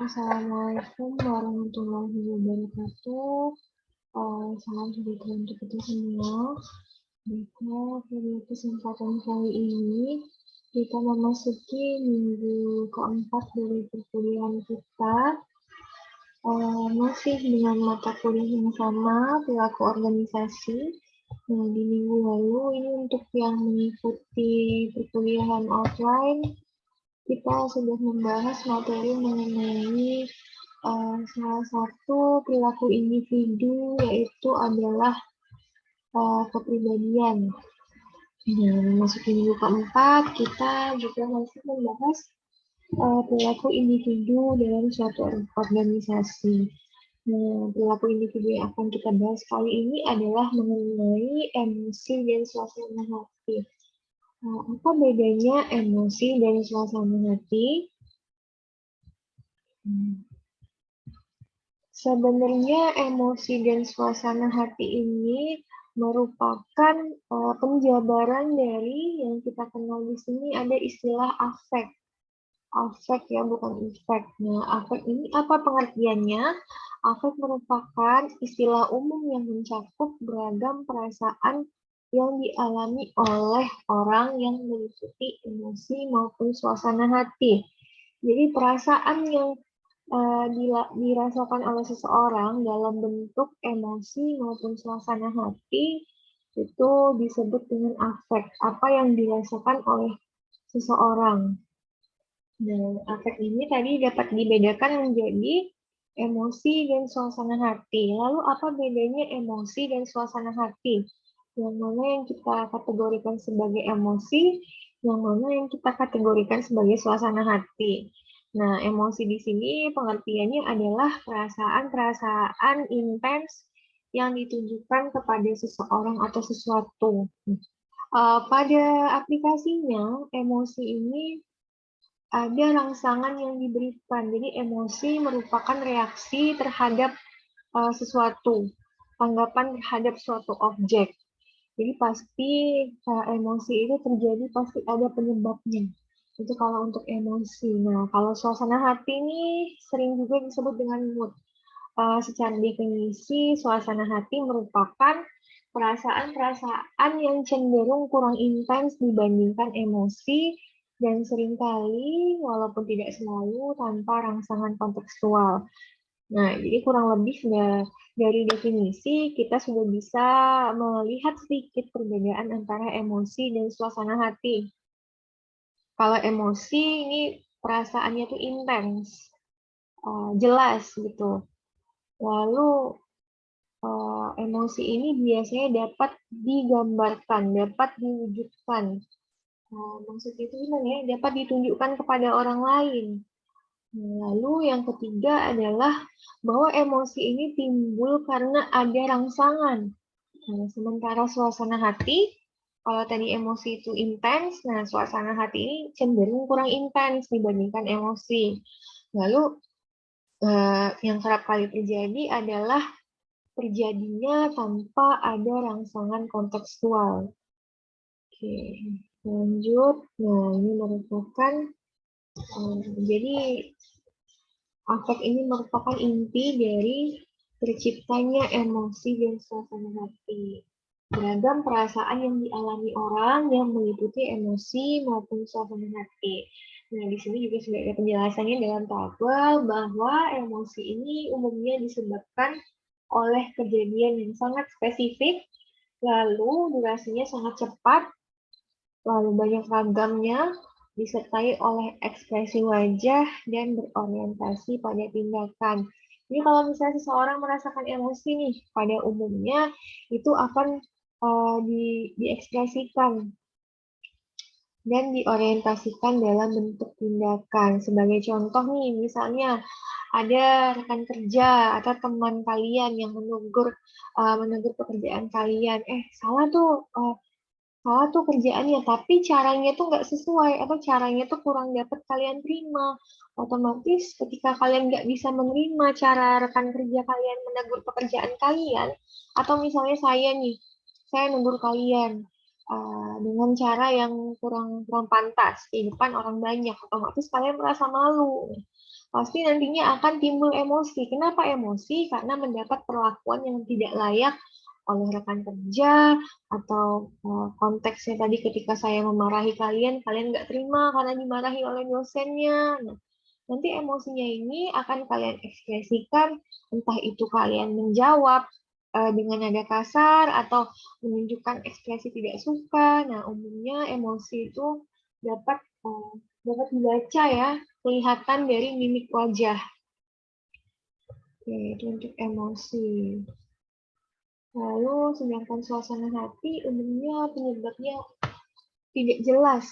Assalamualaikum warahmatullahi wabarakatuh. Salam sejahtera untuk kita semua. Baiklah, pada kesempatan kali ini kita memasuki minggu keempat dari perkuliahan kita. Masih dengan mata kuliah yang sama, perilaku organisasi. Nah, di minggu lalu ini untuk yang mengikuti perkuliahan offline, kita sudah membahas materi mengenai salah satu perilaku individu, yaitu adalah kepribadian. Nah, memasuki minggu keempat, kita juga masih membahas perilaku individu dalam suatu organisasi. Nah, perilaku individu yang akan kita bahas kali ini adalah mengenai emosi dan suasana hati. Apa bedanya emosi dan suasana hati? Sebenarnya emosi dan suasana hati ini merupakan penjabaran dari yang kita kenal di sini ada istilah afek. Afek ya, bukan efek. Nah, afek ini apa pengertiannya? Afek merupakan istilah umum yang mencakup beragam perasaan yang dialami oleh orang yang meliputi emosi maupun suasana hati. Jadi perasaan yang dirasakan oleh seseorang dalam bentuk emosi maupun suasana hati itu disebut dengan afek, apa yang dirasakan oleh seseorang. Nah, afek ini tadi dapat dibedakan menjadi emosi dan suasana hati. Lalu apa bedanya emosi dan suasana hati? Yang mana yang kita kategorikan sebagai emosi, yang mana yang kita kategorikan sebagai suasana hati. Nah, emosi di sini pengertiannya adalah perasaan-perasaan intens yang ditunjukkan kepada seseorang atau sesuatu. Pada aplikasinya, emosi ini ada rangsangan yang diberikan. Jadi emosi merupakan reaksi terhadap sesuatu, tanggapan terhadap suatu objek. Jadi pasti emosi itu terjadi pasti ada penyebabnya. Itu kalau untuk emosi. Nah, kalau suasana hati ini sering juga disebut dengan mood. Secara definisi, suasana hati merupakan perasaan-perasaan yang cenderung kurang intens dibandingkan emosi dan seringkali, walaupun tidak selalu, tanpa rangsangan kontekstual. Nah, jadi kurang lebih dari definisi, kita sudah bisa melihat sedikit perbedaan antara emosi dan suasana hati. Kalau emosi, ini perasaannya tuh intens, jelas gitu. Lalu, emosi ini biasanya dapat digambarkan, dapat diwujudkan. Maksudnya itu gimana ya? Dapat ditunjukkan kepada orang lain. Lalu yang ketiga adalah bahwa emosi ini timbul karena ada rangsangan. Nah, sementara suasana hati, kalau tadi emosi itu intens, nah suasana hati ini cenderung kurang intens dibandingkan emosi. Lalu yang kerap kali terjadi adalah terjadinya tanpa ada rangsangan kontekstual. Oke, lanjut. Nah, ini merupakan jadi afek ini merupakan inti dari terciptanya emosi dan suasana hati. Beragam perasaan yang dialami orang yang meliputi emosi maupun suasana hati. Nah, di sini juga sudah ada penjelasannya dalam tabel bahwa emosi ini umumnya disebabkan oleh kejadian yang sangat spesifik, lalu durasinya sangat cepat, lalu banyak ragamnya, disertai oleh ekspresi wajah dan berorientasi pada tindakan. Jadi kalau misalnya seseorang merasakan emosi nih, pada umumnya itu akan diekspresikan dan diorientasikan dalam bentuk tindakan. Sebagai contoh nih, misalnya ada rekan kerja atau teman kalian yang menegur pekerjaan kalian, salah tuh kerjaannya, tapi caranya tuh nggak sesuai atau caranya tuh kurang dapat kalian terima. Otomatis ketika kalian nggak bisa menerima cara rekan kerja kalian menegur pekerjaan kalian, atau misalnya saya nih, saya negur kalian, dengan cara yang kurang pantas di depan orang banyak, otomatis kalian merasa malu. Pasti nantinya akan timbul emosi. Kenapa emosi? Karena mendapat perlakuan yang tidak layak oleh rekan kerja, atau konteksnya tadi ketika saya memarahi kalian, kalian nggak terima karena dimarahi oleh dosennya. Nah, nanti emosinya ini akan kalian ekspresikan, entah itu kalian menjawab dengan nada kasar atau menunjukkan ekspresi tidak suka. Nah, umumnya emosi itu dapat dapat dibaca ya, kelihatan dari mimik wajah. Oke, itu untuk emosi. Lalu, sedangkan suasana hati umumnya penyebabnya tidak jelas.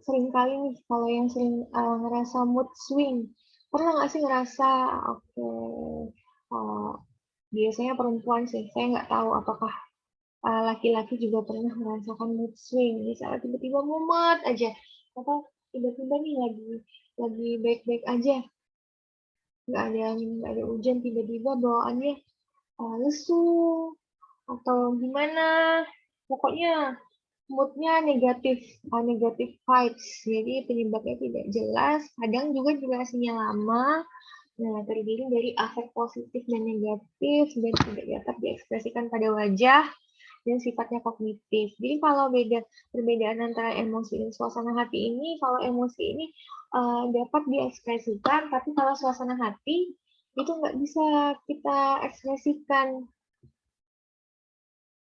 Sering kali nih, kalau yang sering ngerasa mood swing, pernah nggak sih ngerasa, oke, biasanya perempuan sih, saya nggak tahu apakah laki-laki juga pernah merasakan mood swing, misalnya tiba-tiba mumet aja, atau tiba-tiba nih lagi baik-baik aja, nggak ada angin, nggak ada hujan, tiba-tiba bawaannya lesu atau gimana, pokoknya moodnya negatif, negatif vibes, jadi penyebabnya tidak jelas, kadang juga durasinya lama. Nah, terdiri dari afek positif dan negatif dan tidak dapat diekspresikan pada wajah dan sifatnya kognitif. Jadi kalau perbedaan antara emosi dan suasana hati ini, kalau emosi ini dapat diekspresikan, tapi kalau suasana hati itu nggak bisa kita ekspresikan.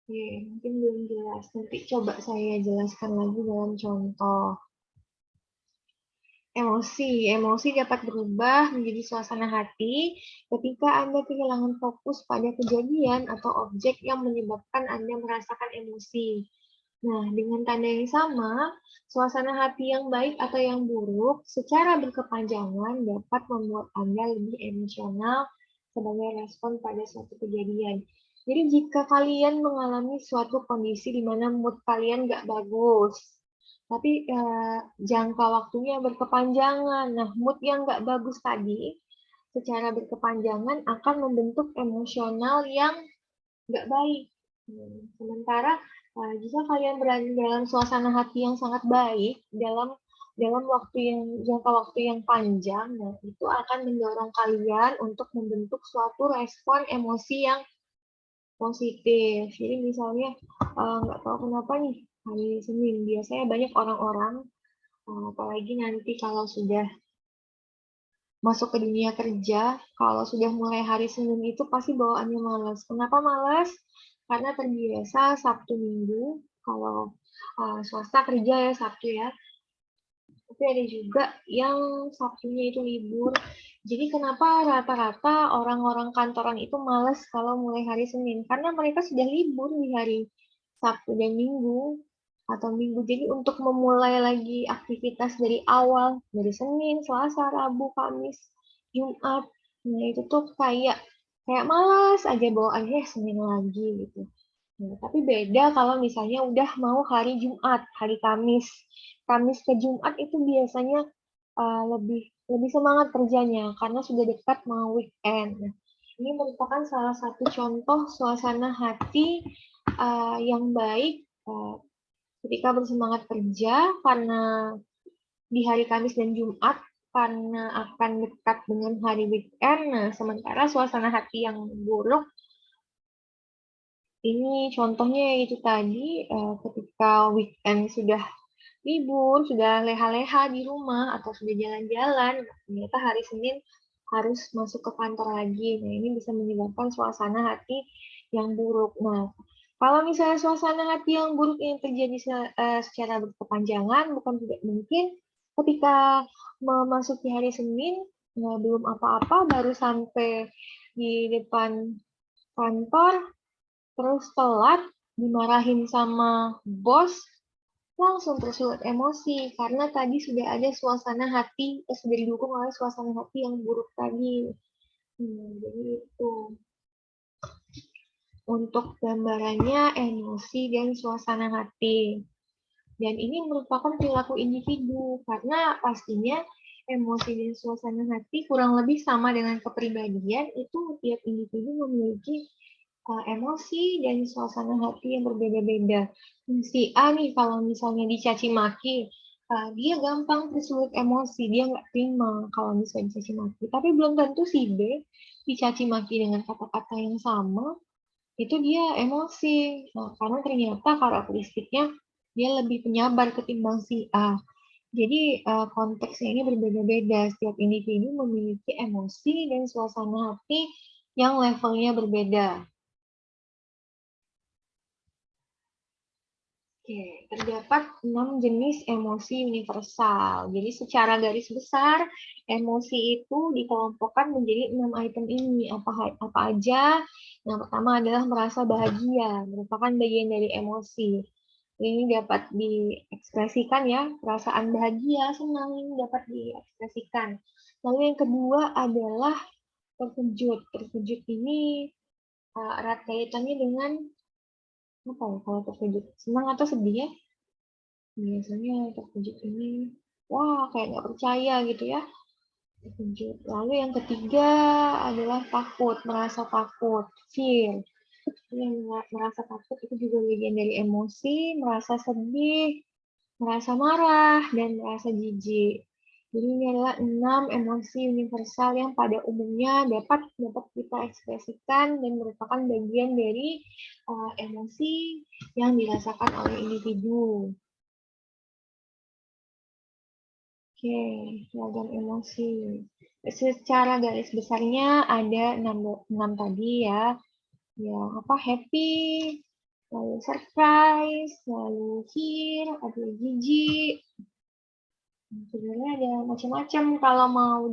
Oke, mungkin belum jelas. Nanti coba saya jelaskan lagi dalam contoh. Emosi dapat berubah menjadi suasana hati ketika Anda kehilangan fokus pada kejadian atau objek yang menyebabkan Anda merasakan emosi. Nah, dengan tanda yang sama, suasana hati yang baik atau yang buruk secara berkepanjangan dapat membuat Anda lebih emosional sebagai respon pada suatu kejadian. Jadi jika kalian mengalami suatu kondisi di mana mood kalian nggak bagus, tapi jangka waktunya berkepanjangan. Nah, mood yang nggak bagus tadi secara berkepanjangan akan membentuk emosional yang nggak baik. Sementara jika kalian berada dalam suasana hati yang sangat baik dalam jangka waktu yang panjang, nah itu akan mendorong kalian untuk membentuk suatu respon emosi yang positif. Jadi misalnya nggak tahu kenapa nih hari Senin biasanya banyak orang-orang, apalagi nanti kalau sudah masuk ke dunia kerja, kalau sudah mulai hari Senin itu pasti bawaannya malas. Kenapa malas? Karena terbiasa Sabtu Minggu, kalau swasta kerja ya Sabtu ya, tapi ada juga yang Sabtunya itu libur. Jadi kenapa rata-rata orang-orang kantoran itu malas kalau mulai hari Senin? Karena mereka sudah libur di hari Sabtu dan Minggu atau Minggu. Jadi untuk memulai lagi aktivitas dari awal, dari Senin, Selasa, Rabu, Kamis, Jumat, nah itu tuh kayak malas aja bawaannya Senin lagi gitu. Nah, tapi beda kalau misalnya udah mau hari Jumat, hari Kamis. Kamis ke Jumat itu biasanya lebih lebih semangat kerjanya karena sudah dekat mau weekend. Nah, ini merupakan salah satu contoh suasana hati yang baik ketika bersemangat kerja karena di hari Kamis dan Jumat karena akan dekat dengan hari weekend. Nah, sementara suasana hati yang buruk ini contohnya itu tadi ketika weekend sudah libur, sudah leha-leha di rumah atau sudah jalan-jalan, ternyata hari Senin harus masuk ke kantor lagi. Nah, ini bisa menyebabkan suasana hati yang buruk. Nah, kalau misalnya suasana hati yang buruk ini terjadi secara berkepanjangan, bukan tidak mungkin ketika memasuki hari Senin, nah, belum apa-apa, baru sampai di depan kantor, terus telat, dimarahin sama bos, langsung tersulut emosi karena tadi sudah ada suasana hati, sudah didukung oleh suasana hati yang buruk tadi. Jadi itu untuk gambarannya emosi dan suasana hati. Dan ini merupakan perilaku individu karena pastinya emosi dan suasana hati kurang lebih sama dengan kepribadian, itu tiap individu memiliki emosi dan suasana hati yang berbeda-beda. Si A nih kalau misalnya dicaci maki, dia gampang tersulut emosi, dia nggak terima kalau misalnya dicaci maki. Tapi belum tentu si B dicaci maki dengan kata-kata yang sama, itu dia emosi. Nah, karena ternyata karakteristiknya dia lebih penyabar ketimbang si A. Jadi konteksnya ini berbeda-beda. Setiap individu memiliki emosi dan suasana hati yang levelnya berbeda. Oke, terdapat 6 jenis emosi universal. Jadi secara garis besar, emosi itu dikelompokkan menjadi 6 item ini. Apa aja? Yang pertama adalah merasa bahagia, merupakan bagian dari emosi. Ini dapat diekspresikan ya, perasaan bahagia, senang ini dapat diekspresikan. Lalu yang kedua adalah terkejut. Terkejut ini erat kaitannya dengan apa ya kalau terkejut? Senang atau sedih ya? Biasanya terkejut ini, wah kayak nggak percaya gitu ya, terkejut. Lalu yang ketiga adalah takut, merasa takut, fear. Yang merasa takut itu juga bagian dari emosi, merasa sedih, merasa marah, dan merasa jijik. Jadi ini adalah 6 emosi universal yang pada umumnya dapat kita ekspresikan dan merupakan bagian dari emosi yang dirasakan oleh individu. Oke, ragam emosi. Secara garis besarnya ada 6 tadi ya. Ya, apa happy, lalu surprise, lalu fear, ada jijik. Sebenarnya ada macam-macam kalau mau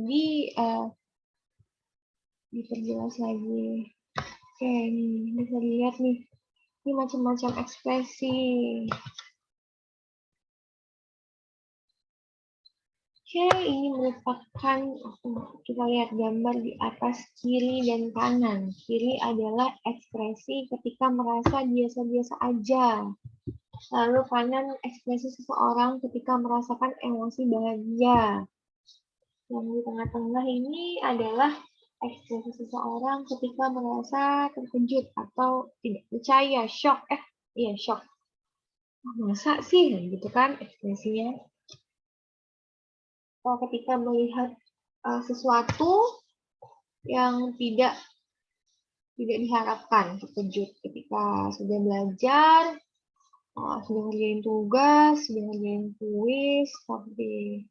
diperjelas lagi. Oke, nih bisa dilihat nih. Ini macam-macam ekspresi. Oke, ini merupakan, kita lihat gambar di atas kiri dan kanan. Kiri adalah ekspresi ketika merasa biasa-biasa aja. Lalu kanan ekspresi seseorang ketika merasakan emosi bahagia. Yang di tengah-tengah ini adalah ekspresi seseorang ketika merasa terkejut atau tidak percaya, shock. Iya shock. Masa sih, gitu kan ekspresinya. Ketika melihat sesuatu yang tidak diharapkan, terkejut ketika sudah belajar, sudah ngerjain tugas, sudah ngerjain kuis, tapi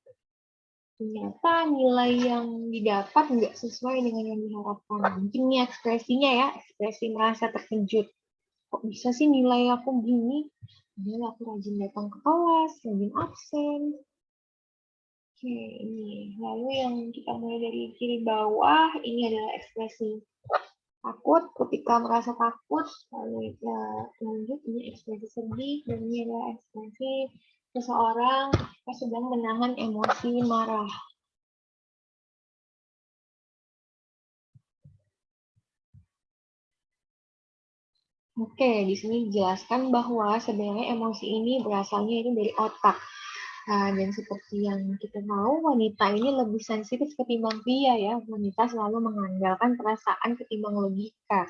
ternyata nilai yang didapat nggak sesuai dengan yang diharapkan. Mungkin ini ekspresinya ya, ekspresi merasa terkejut. Kok bisa sih nilai aku begini? Padahal aku rajin datang ke kelas, rajin absen. Oke, ini. Lalu yang kita mulai dari kiri bawah, ini adalah ekspresi takut ketika merasa takut, lalu lanjut ini ekspresi sedih, dan ini adalah ekspresi seseorang yang sedang menahan emosi marah. Oke, di sini dijelaskan bahwa sebenarnya emosi ini berasalnya ini dari otak. Dan seperti yang kita tahu, wanita ini lebih sensitif ketimbang pria ya. Wanita selalu mengandalkan perasaan ketimbang logika.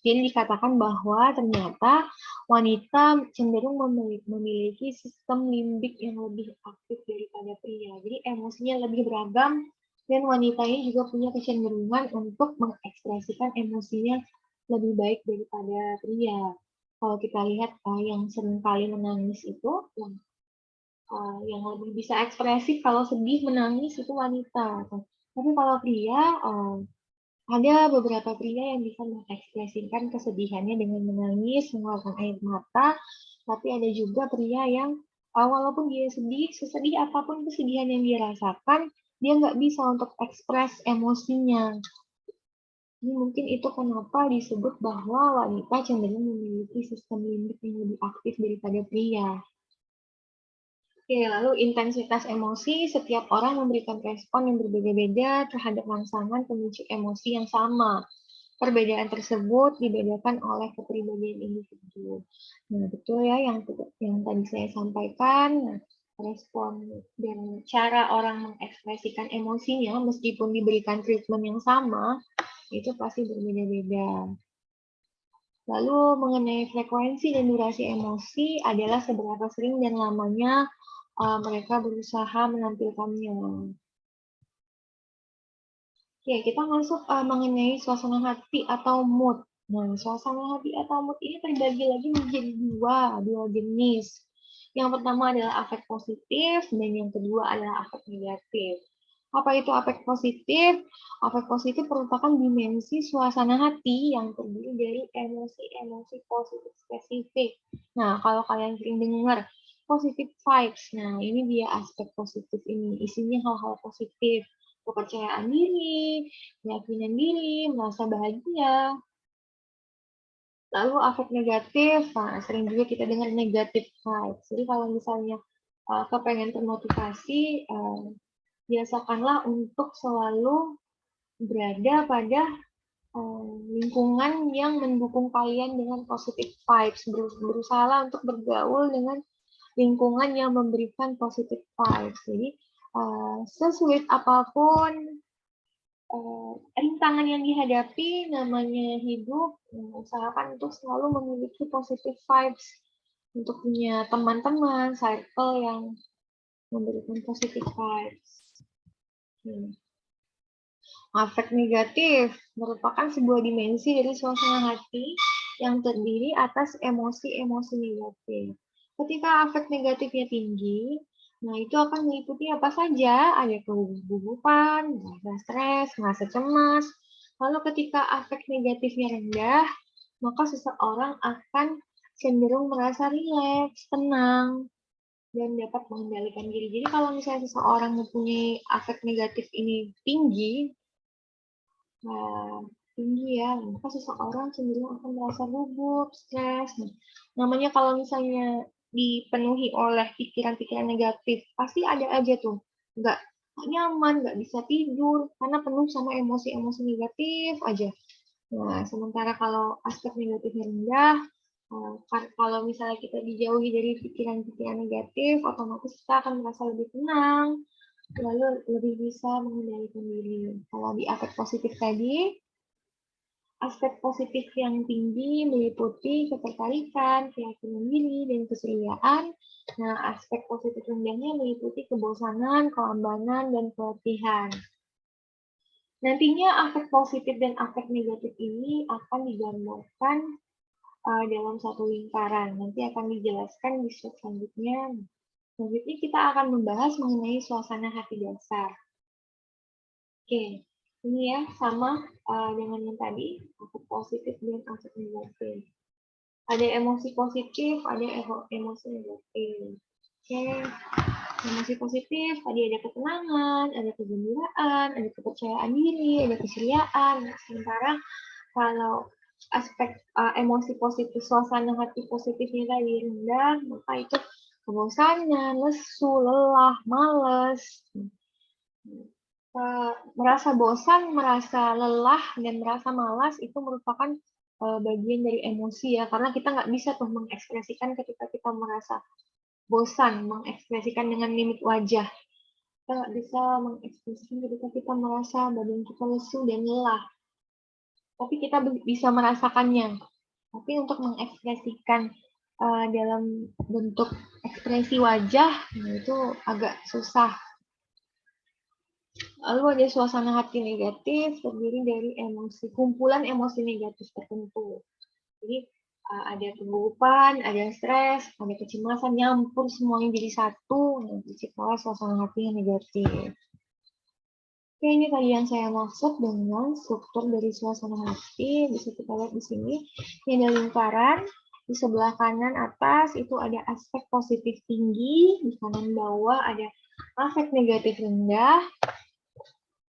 Jadi dikatakan bahwa ternyata wanita cenderung memiliki sistem limbik yang lebih aktif daripada pria. Jadi emosinya lebih beragam dan wanita ini juga punya kecenderungan untuk mengekspresikan emosinya lebih baik daripada pria. Kalau kita lihat yang seringkali menangis itu, yang lebih bisa ekspresif kalau sedih menangis itu wanita. Tapi kalau pria, ada beberapa pria yang bisa mengekspresikan kesedihannya dengan menangis, mengeluarkan air mata, tapi ada juga pria yang walaupun dia sedih, sesedih apapun kesedihan yang dia rasakan, dia nggak bisa untuk ekspres emosinya. Jadi mungkin itu kenapa disebut bahwa wanita cenderung memiliki sistem limbik yang lebih aktif daripada pria. Oke, lalu intensitas emosi, setiap orang memberikan respon yang berbeda-beda terhadap rangsangan pemicu emosi yang sama. Perbedaan tersebut dibedakan oleh kepribadian individu. Nah, betul ya yang tadi saya sampaikan. Nah, respon dan cara orang mengekspresikan emosinya meskipun diberikan treatment yang sama, itu pasti berbeda-beda. Lalu mengenai frekuensi dan durasi emosi adalah seberapa sering dan lamanya mereka berusaha menampilkannya. Oke, kita masuk mengenai suasana hati atau mood. Nah, suasana hati atau mood ini terbagi lagi menjadi dua jenis. Yang pertama adalah afek positif dan yang kedua adalah afek negatif. Apa itu afek positif? Afek positif merupakan dimensi suasana hati yang terdiri dari emosi-emosi positif spesifik. Nah, kalau kalian sering dengar positive vibes, nah ini dia aspek positif ini. Isinya hal-hal positif, kepercayaan diri, keyakinan diri, merasa bahagia. Lalu afek negatif, nah, sering juga kita dengar negatif vibes. Jadi kalau misalnya kepengen termotivasi, biasakanlah untuk selalu berada pada lingkungan yang mendukung kalian dengan positive vibes. Berusaha untuk bergaul dengan lingkungan yang memberikan positive vibes. Jadi sesulit apapun rintangan yang dihadapi, namanya hidup, usahakan untuk selalu memiliki positive vibes untuk punya teman-teman, circle yang memberikan positive vibes. Afek negatif merupakan sebuah dimensi dari suasana hati yang terdiri atas emosi-emosi negatif. Ketika afek negatifnya tinggi, nah itu akan meliputi apa saja, ada kegugupan, merasa stres, merasa cemas. Lalu ketika afek negatifnya rendah, maka seseorang akan cenderung merasa rileks, tenang, dan dapat mengendalikan diri. Jadi kalau misalnya seseorang mempunyai afek negatif ini tinggi, tinggi ya, maka seseorang cenderung akan merasa gugup, stres. Nah, namanya kalau misalnya dipenuhi oleh pikiran-pikiran negatif, pasti ada aja tuh, nggak nyaman, nggak bisa tidur, karena penuh sama emosi-emosi negatif aja. Nah, sementara kalau aspek negatifnya rendah, kalau misalnya kita dijauhi dari pikiran-pikiran negatif, otomatis kita akan merasa lebih tenang, lalu lebih bisa mengendalikan diri. Kalau di aspek positif tadi, aspek positif yang tinggi meliputi ketertarikan, keyakinan diri, dan keceriaan. Nah, aspek positif rendahnya meliputi kebosanan, kelambanan, dan keletihan. Nantinya afek positif dan afek negatif ini akan digambarkan dalam satu lingkaran. Nanti akan dijelaskan di slide selanjutnya. Selanjutnya kita akan membahas mengenai suasana hati dasar. Oke, ini ya sama dengan yang tadi, afek positif dan afek negatif. Ada emosi positif, ada emosi negatif. Oke, emosi positif tadi ada ketenangan, ada kegembiraan, ada kepercayaan diri, ada keceriaan. Sementara kalau aspek emosi positif, suasana hati positifnya tadi rendah, maka itu kebosanan, lesu, lelah, malas. Merasa bosan, merasa lelah, dan merasa malas itu merupakan bagian dari emosi ya, karena kita nggak bisa tuh mengekspresikan ketika kita merasa bosan, mengekspresikan dengan mimik wajah. Kita nggak bisa mengekspresikan ketika kita merasa badan kita lesu dan lelah. Tapi kita bisa merasakannya. Tapi untuk mengekspresikan dalam bentuk ekspresi wajah, itu agak susah. Lalu ada suasana hati negatif terdiri dari kumpulan emosi negatif tertentu. Jadi ada kegugupan, ada stres, ada kecemasan, nyampur semuanya jadi satu, dan diciptalah suasana hati yang negatif. Oke, ini tadi yang saya maksud dengan struktur dari suasana hati. Bisa kita lihat di sini. Ini ada lingkaran. Di sebelah kanan atas itu ada aspek positif tinggi. Di kanan bawah ada afek negatif rendah.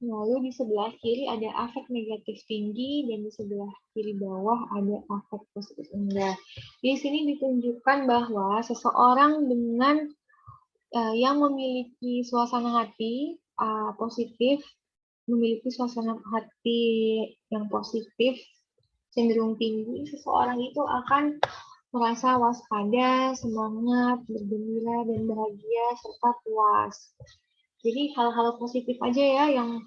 Lalu di sebelah kiri ada afek negatif tinggi dan di sebelah kiri bawah ada afek positif rendah. Di sini ditunjukkan bahwa seseorang dengan yang memiliki suasana hati positif, memiliki suasana hati yang positif, cenderung tinggi, seseorang itu akan merasa waspada, semangat, bergembira, dan bahagia, serta puas. Jadi hal-hal positif aja ya yang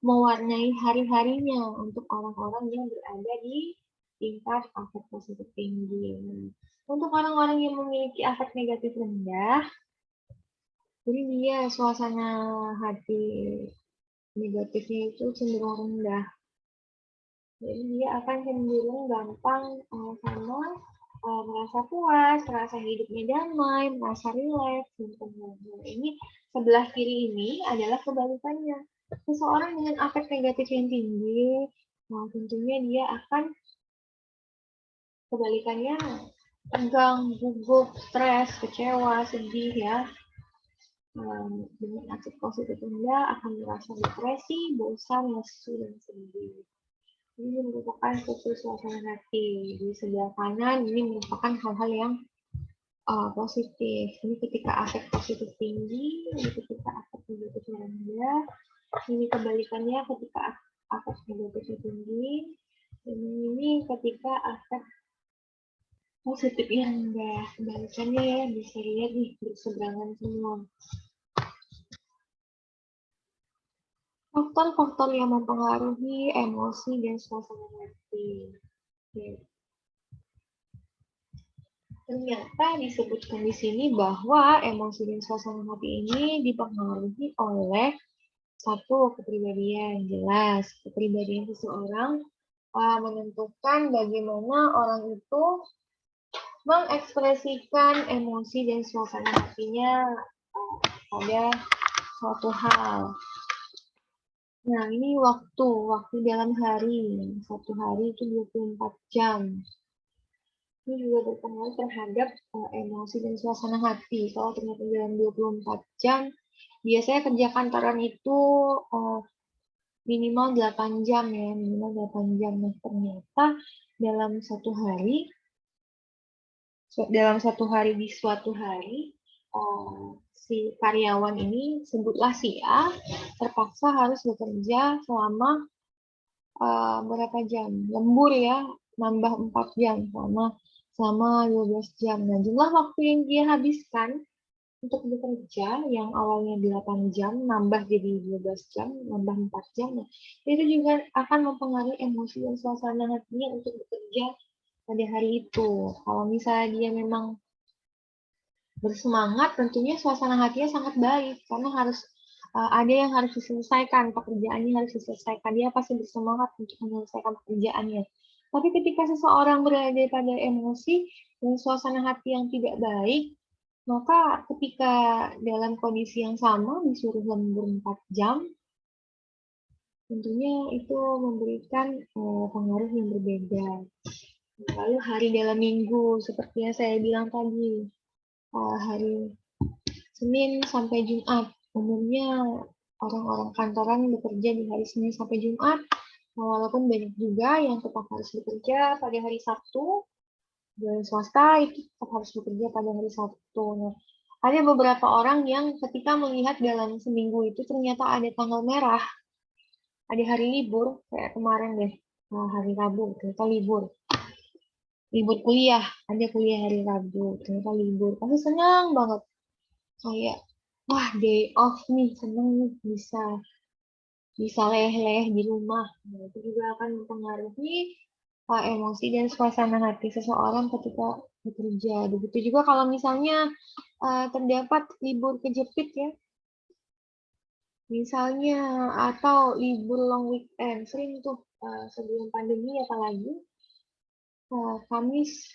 mewarnai hari-harinya untuk orang-orang yang berada di tingkat afek positif tinggi. Untuk orang-orang yang memiliki afek negatif rendah, jadi dia suasana hati negatifnya itu cenderung rendah. Jadi dia akan cenderung gampang sama merasa puas, merasa hidupnya damai, merasa rileks, dan sebagainya. Ini sebelah kiri ini adalah kebalikannya. Seseorang dengan afek negatif yang tinggi, nah tentunya dia akan kebalikannya tegang, gugup, stres, kecewa, sedih ya. Dengan afek positif rendah akan merasa depresi, bosan, lesu, dan sedih. Ini merupakan suasana hati. Di sebelah kanan ini merupakan hal-hal yang positif. Ini ketika afek positif tinggi, ini ketika afek negatif rendah. Ini kebalikannya ketika afek negatif tinggi. Dan ini ketika afek positif yang rendah. Kebalikannya ya, bisa lihat nih berseberangan semua. Faktor-faktor yang mempengaruhi emosi dan suasana hati. Ternyata disebutkan di sini bahwa emosi dan suasana hati ini dipengaruhi oleh satu, kepribadian. Jelas, kepribadian seseorang menentukan bagaimana orang itu mengekspresikan emosi dan suasana hatinya pada suatu hal. Nah, ini waktu dalam hari. Satu hari itu 24 jam. Ini juga berpengaruh terhadap emosi dan suasana hati. Kalau ternyata dalam 24 jam, biasanya kerja kantoran itu minimal 8 jam ya, minimal 8 jam. Nah, ternyata dalam satu hari di suatu hari, si karyawan ini, sebutlah si A, terpaksa harus bekerja selama berapa jam? Lembur ya, nambah 4 jam selama 12 jam. Nah, jumlah waktu yang dia habiskan untuk bekerja yang awalnya 8 jam, nambah jadi 12 jam, nambah 4 jam. Nah, itu juga akan mempengaruhi emosi dan suasana hatinya untuk bekerja pada hari itu. Kalau misalnya dia memang bersemangat, tentunya suasana hatinya sangat baik, karena harus ada yang harus diselesaikan, pekerjaannya harus diselesaikan, dia pasti bersemangat untuk menyelesaikan pekerjaannya. Tapi ketika seseorang berada pada emosi dan suasana hati yang tidak baik, maka ketika dalam kondisi yang sama disuruh lembur 4 jam, tentunya itu memberikan pengaruh yang berbeda. Lalu hari dalam minggu, seperti yang saya bilang tadi, hari Senin sampai Jumat. Umumnya orang-orang kantoran bekerja di hari Senin sampai Jumat, walaupun banyak juga yang tetap harus bekerja pada hari Sabtu. Dan swasta itu tetap harus bekerja pada hari Sabtu. Nah, ada beberapa orang yang ketika melihat dalam seminggu itu ternyata ada tanggal merah, ada hari libur, kayak kemarin deh, hari Rabu, ternyata libur. Libur kuliah, ada kuliah hari Rabu, ternyata libur. Pasti senang banget. Kayak, wah day off nih, seneng nih bisa leleh di rumah. Nah, itu juga akan mempengaruhi emosi dan suasana hati seseorang ketika bekerja. Begitu juga kalau misalnya terdapat libur kejepit ya, misalnya atau libur long weekend, sering tuh sebelum pandemi apalagi, Kamis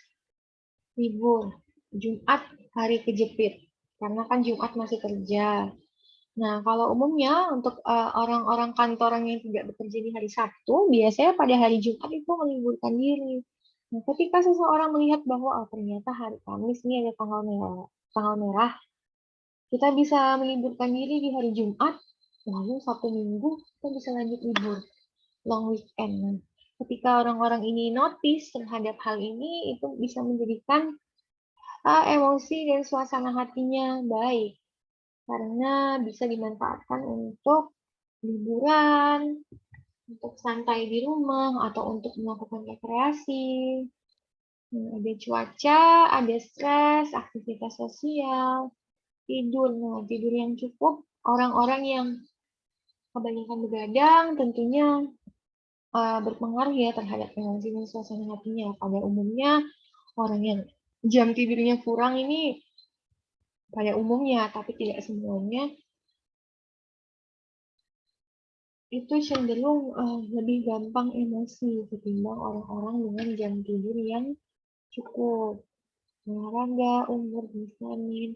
libur, Jumat hari kejepit, karena kan Jumat masih kerja. Nah, kalau umumnya untuk orang-orang kantoran yang tidak bekerja di hari Sabtu, biasanya pada hari Jumat itu meliburkan diri. Nah, ketika seseorang melihat bahwa ternyata hari Kamis ini ada tanggal merah, kita bisa meliburkan diri di hari Jumat, lalu Sabtu Minggu kita bisa lanjut libur, long weekend. Nah, ketika orang-orang ini notice terhadap hal ini, itu bisa menjadikan emosi dan suasana hatinya baik. Karena bisa dimanfaatkan untuk liburan, untuk santai di rumah, atau untuk melakukan rekreasi. Ada cuaca, ada stres, aktivitas sosial, tidur. Nah, tidur yang cukup, orang-orang yang kebanyakan begadang tentunya berpengaruh ya terhadap emosi dan suasana hatinya. Pada umumnya orang yang jam tidurnya kurang ini pada umumnya, tapi tidak semuanya, itu cenderung lebih gampang emosi ketimbang orang-orang dengan jam tidur yang cukup. Olahraga, umur, jenis kelamin.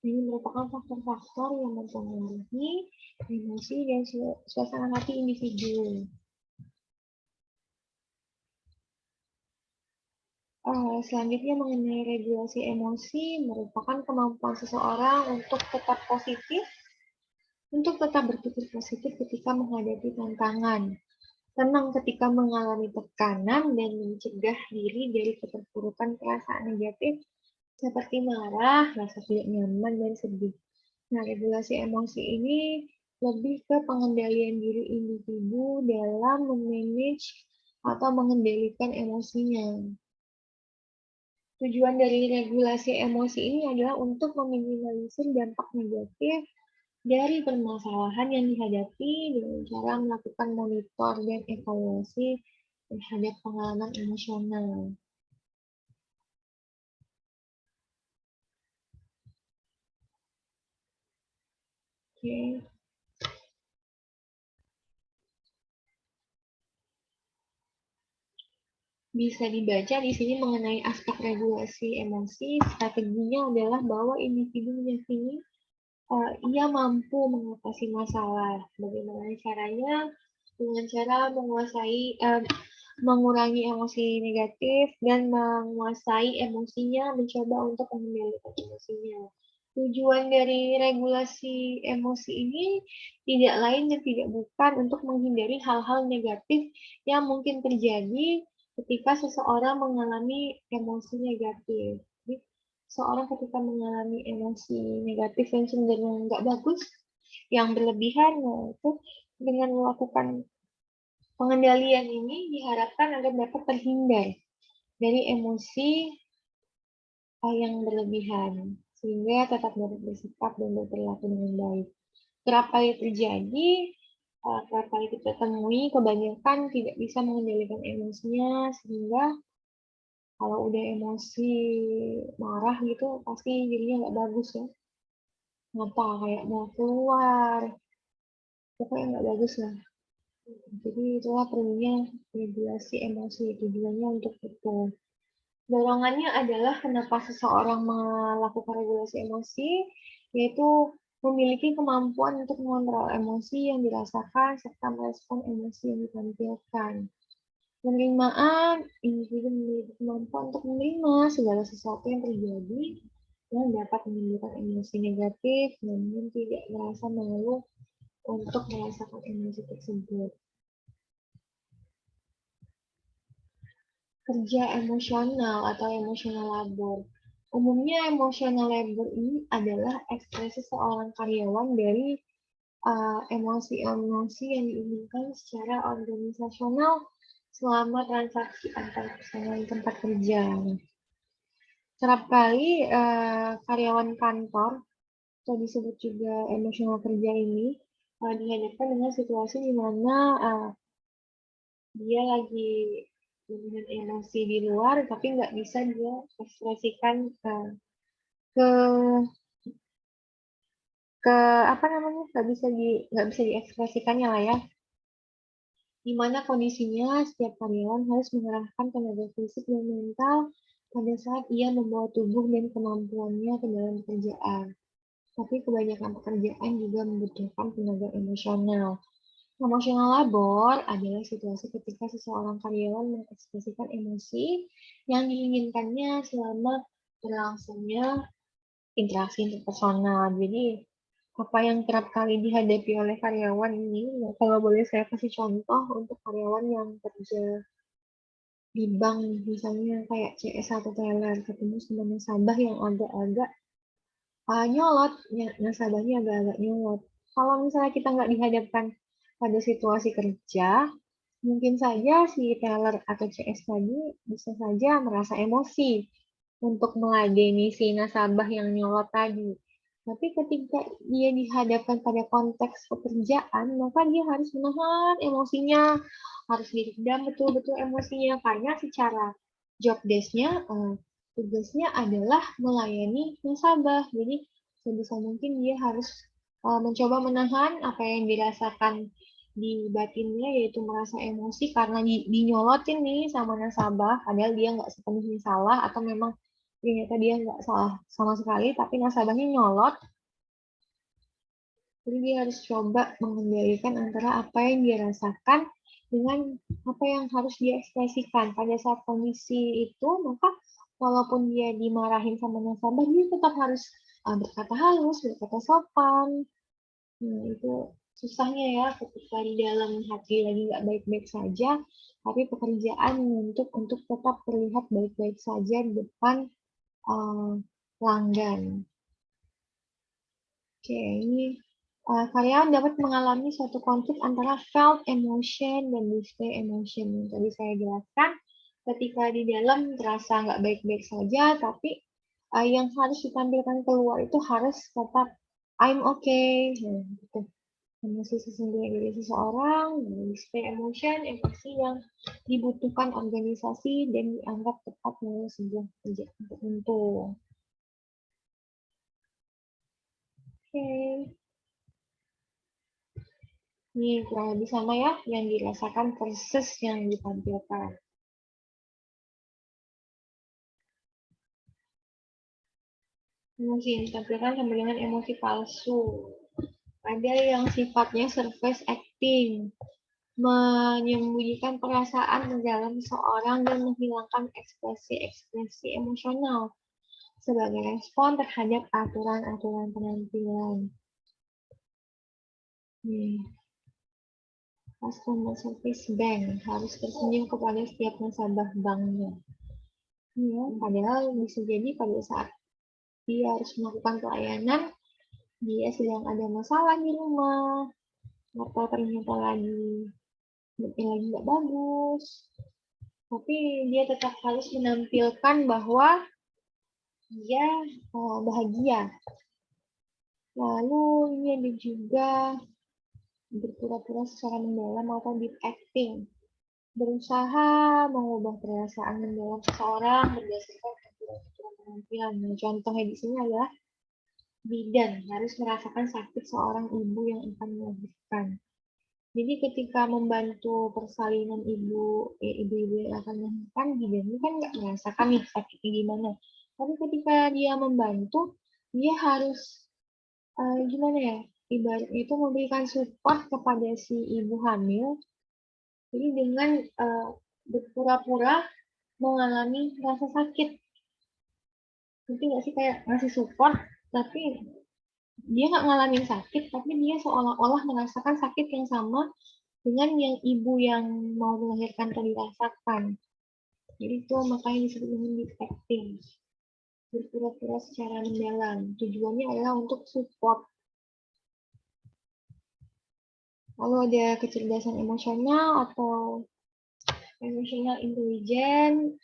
Ini merupakan faktor-faktor yang mempengaruhi emosi dan suasana hati individu. Selanjutnya mengenai regulasi emosi merupakan kemampuan seseorang untuk tetap positif, untuk tetap berpikir positif ketika menghadapi tantangan, tenang ketika mengalami tekanan, dan mencegah diri dari keterpurukan perasaan negatif seperti marah, rasa tidak nyaman, dan sedih. Nah, regulasi emosi ini lebih ke pengendalian diri individu dalam memanage atau mengendalikan emosinya. Tujuan dari regulasi emosi ini adalah untuk meminimalisir dampak negatif dari permasalahan yang dihadapi dengan cara melakukan monitor dan evaluasi terhadap pengalaman emosional. Oke. Bisa dibaca di sini mengenai aspek regulasi emosi. Strateginya adalah bahwa individu meyakini ia mampu mengatasi masalah. Bagaimana caranya? Dengan cara mengurangi emosi negatif dan menguasai emosinya, mencoba untuk mengendalikan emosinya. Tujuan dari regulasi emosi ini tidak lain dan tidak bukan untuk menghindari hal-hal negatif yang mungkin terjadi ketika seseorang mengalami emosi negatif. Jadi, seorang ketika mengalami emosi negatif yang cenderung nggak bagus, yang berlebihan, nah itu dengan melakukan pengendalian ini diharapkan agar dapat terhindar dari emosi yang berlebihan, sehingga tetap dapat bersikap dan berperilaku dengan baik. Kerap kali terjadi, kerap kali kita temui, kebanyakan tidak bisa mengendalikan emosinya, sehingga kalau udah emosi marah gitu, pasti jadinya nggak bagus ya. Ngapa kayak mau keluar, pokoknya nggak bagus lah. Jadi itulah perlunya regulasi emosi, tujuannya untuk itu. Dorongannya adalah kenapa seseorang melakukan regulasi emosi, yaitu memiliki kemampuan untuk mengontrol emosi yang dirasakan serta merespon emosi yang ditampilkan. Penerimaan, individu memiliki kemampuan untuk menerima segala sesuatu yang terjadi yang dapat menimbulkan emosi negatif, namun tidak merasa malu untuk merasakan emosi tersebut. Kerja emosional atau emotional labor. Umumnya emotional labor ini adalah ekspresi seorang karyawan dari emosi-emosi yang diinginkan secara organisasional selama transaksi antar personal di tempat kerja. Kerap kali karyawan kantor atau disebut juga emosional kerja ini dihadapkan dengan situasi di mana dia lagi dengan emosi di luar tapi nggak bisa dia ekspresikan ke ke apa namanya nggak bisa diekspresikannya lah ya, di mana kondisinya setiap karyawan harus mengerahkan tenaga fisik dan mental pada saat ia membawa tubuh dan kemampuannya ke dalam pekerjaan. Tapi kebanyakan pekerjaan juga membutuhkan tenaga emosional. Emotional labor adalah situasi ketika seseorang karyawan mengekspresikan emosi yang diinginkannya selama berlangsungnya interaksi interpersonal. Jadi, apa yang kerap kali dihadapi oleh karyawan ini, nah, kalau boleh saya kasih contoh untuk karyawan yang kerja di bank, misalnya kayak CS atau teller, ketemu sama nasabah yang agak-agak nyolot, nasabahnya agak-agak nyolot. Kalau misalnya kita nggak dihadapkan pada situasi kerja, mungkin saja si teller atau CS tadi bisa saja merasa emosi untuk meladeni si nasabah yang nyolot tadi. Tapi ketika dia dihadapkan pada konteks pekerjaan, maka dia harus menahan emosinya, harus diredam betul-betul emosinya, karena secara job desk-nya, tugasnya adalah melayani nasabah. Jadi sebisa mungkin dia harus mencoba menahan apa yang dirasakan di batinnya, yaitu merasa emosi karena dinyolotin nih sama nasabah, padahal dia nggak sepenuhnya salah, atau memang ternyata dia nggak salah sama sekali, tapi nasabahnya nyolot. Jadi dia harus coba mengendalikan antara apa yang dia rasakan dengan apa yang harus dia ekspresikan. Pada saat kondisi itu, maka walaupun dia dimarahin sama nasabah, dia tetap harus berkata halus, berkata sopan. Nah, itu susahnya ya ketika di dalam hati lagi nggak baik-baik saja, tapi pekerjaan untuk tetap terlihat baik-baik saja di depan pelanggan. Oke, ini karyawan dapat mengalami suatu konflik antara felt emotion dan display emotion. Yang tadi saya jelaskan, ketika di dalam terasa nggak baik-baik saja, tapi yang harus ditampilkan keluar itu harus tetap I'm okay. Nah, gitu. Emosi sesungguhnya dari seseorang, display emotion, emosi yang dibutuhkan organisasi dan dianggap tepat melalui sebuah pekerjaan tertentu. Oke. Ini kurang lebih sama ya, yang dirasakan versus yang ditampilkan. Emosi yang ditampilkan sama dengan emosi palsu. Ada yang sifatnya surface acting, menyembunyikan perasaan di dalam seseorang dan menghilangkan ekspresi-ekspresi emosional sebagai respon terhadap aturan-aturan penampilan. Customer service bank harus tersenyum kepada setiap nasabah banknya. Ya, padahal bisa jadi pada saat dia harus melakukan pelayanan, dia sedang ada masalah di rumah, atau ternyata lagi nggak bagus, tapi dia tetap harus menampilkan bahwa dia bahagia. Lalu ini ada juga berpura-pura secara mendalam atau deep acting, berusaha mengubah perasaan mendalam seseorang berdasarkan aturan penampilan. Nah, contohnya di sini adalah bidan harus merasakan sakit seorang ibu yang akan melahirkan. Jadi ketika membantu persalinan ibu-ibu yang akan melahirkan, bidan ini kan nggak merasakan nih sakitnya gimana. Tapi ketika dia membantu, dia harus gimana ya? Ibaratnya itu memberikan support kepada si ibu hamil. Jadi dengan berpura-pura mengalami rasa sakit. Nanti nggak sih kayak ngasih support, tapi dia nggak ngalamin sakit, tapi dia seolah-olah merasakan sakit yang sama dengan yang ibu yang mau melahirkan tadi rasakan. Jadi itu makanya disebut dengan deep acting. Berpura-pura secara mendalam. Tujuannya adalah untuk support. Lalu ada kecerdasan emosional atau emotional intelligence,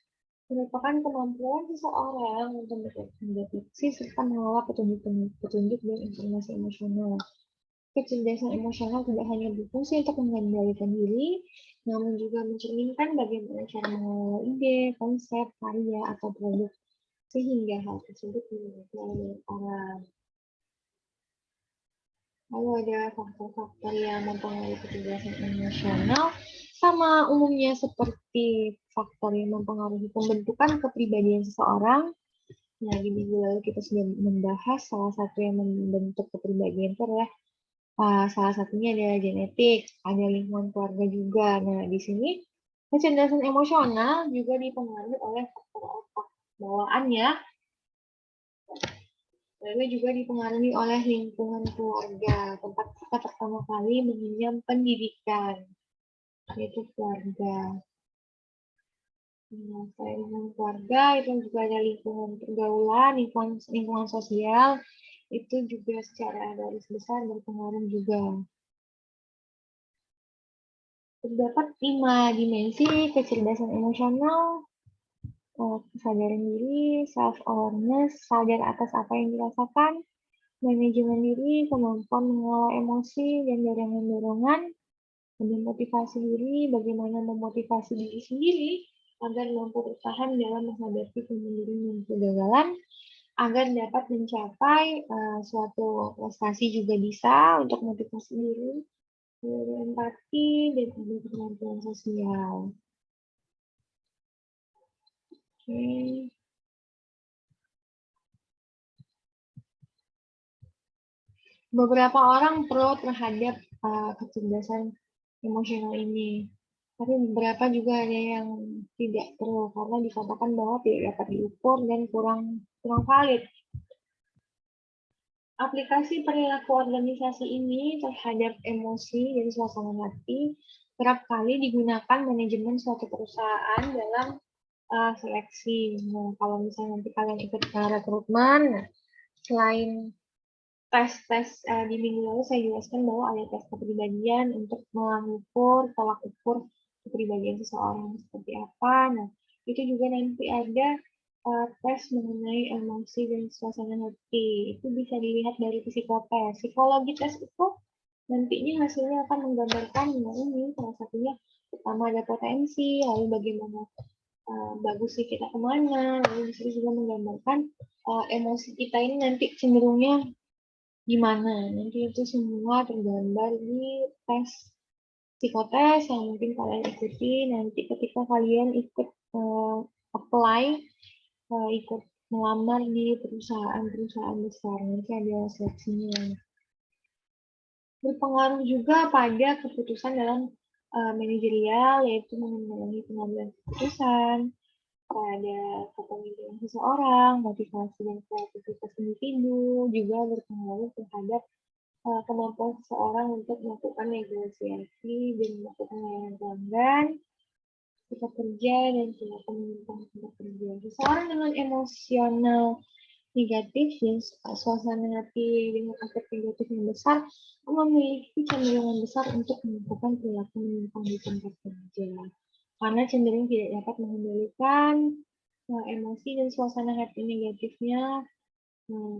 merupakan kemampuan seseorang untuk mendeteksi serta mengelola petunjuk dan informasi emosional. Kecerdasan emosional tidak hanya berfungsi untuk mengendalikan diri, namun juga mencerminkan bagaimana cara mengelola ide, konsep, karya, atau produk, sehingga hal tersebut dimiliki oleh orang. Lalu ada faktor-faktor yang mempengaruhi kecerdasan emosional, sama umumnya seperti faktor yang mempengaruhi pembentukan kepribadian seseorang. Nah, di minggu lalu kita sudah membahas salah satu yang membentuk kepribadian itu adalah salah satunya adalah genetik, ada lingkungan keluarga juga. Nah, di sini kecerdasan emosional juga dipengaruhi oleh faktor otak bawaan ya. Lalu juga dipengaruhi oleh lingkungan keluarga, tempat kita pertama kali mengenyam pendidikan, yaitu keluarga. Nah, selain lingkungan keluarga, itu juga ada lingkungan pergaulan, lingkungan sosial, itu juga secara garis besar berpengaruh juga. Terdapat 5 dimensi kecerdasan emosional, kesadaran diri, self-awareness, sadar atas apa yang dirasakan, manajemen diri, kemampuan mengelola emosi dan dorongan-dorongan, dan motivasi diri, bagaimana memotivasi diri sendiri agar mampu bertahan dalam menghadapi kemunduran dan kegagalan, agar dapat mencapai suatu prestasi juga bisa untuk motivasi diri, empati, dan juga kemampuan sosial. Oke. Beberapa orang pro terhadap kecerdasan emosional ini, tapi beberapa juga ada yang tidak pro karena dikatakan bahwa tidak dapat diukur dan kurang valid. Aplikasi perilaku organisasi ini terhadap emosi dan suasana hati kerap kali digunakan manajemen suatu perusahaan dalam seleksi. Nah, kalau misalnya nanti kalian ikut rekrutmen, selain tes-tes di minggu lalu saya jelaskan bahwa ada tes kepribadian untuk mengukur tolak ukur kepribadian seseorang seperti apa. Nah, itu juga nanti ada tes mengenai emosi dan suasana hati. Itu bisa dilihat dari psikotes. Psikologi tes itu nantinya hasilnya akan menggambarkan ini salah satunya pertama ada potensi, lalu bagaimana bagusnya kita kemana, lalu bisa juga menggambarkan emosi kita ini nanti cenderungnya gimana. Nanti itu semua tergambar di tes psikotes yang mungkin kalian ikuti nanti ketika kalian ikut apply, ikut melamar di perusahaan-perusahaan besar. Nanti ada seleksinya. Berpengaruh juga pada keputusan dalam manajerial, yaitu mengenai pengambilan keputusan, pada kepemimpinan seseorang, motivasi dan kreativitas individu, juga berpengaruh terhadap kemampuan seseorang untuk melakukan negosiasi dan melakukan layanan pelanggan, tempat kerja, dan tindakan menyimpang tempat kerja. Seseorang dengan emosional negatif dan suasana hati dengan efek negatif yang besar memiliki cenderungan besar untuk melakukan perilaku menyimpang di tempat kerja. Karena cenderung tidak dapat mengendalikan emosi dan suasana hati negatifnya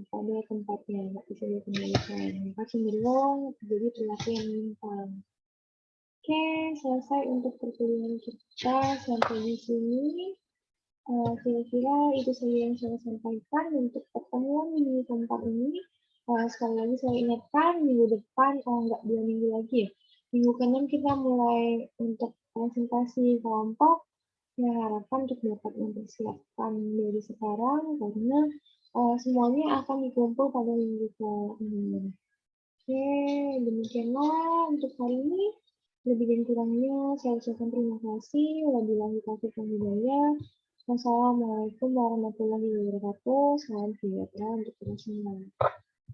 pada tempatnya, nggak bisa dikendalikan. Maka cenderung terjadi perilaku yang menyimpang. Oke, selesai untuk perkuliahan kita sampai di sini. Kira-kira itu saja yang saya sampaikan untuk pertemuan di tempat ini. Sekali lagi saya ingatkan, minggu depan, nggak 2 minggu lagi ya, minggu ke-6 kita mulai untuk presentasi kelompok. Saya harapkan untuk dapat mempersiapkan dari sekarang, karena semuanya akan dikumpul pada minggu ke-6. Oke, demikianlah untuk hari ini. Lebih dan kurangnya saya ucapkan terima kasih. Wabillahi taufiq wal hidayah. Wassalamualaikum warahmatullahi wabarakatuh. Salam sejahtera untuk kita semua.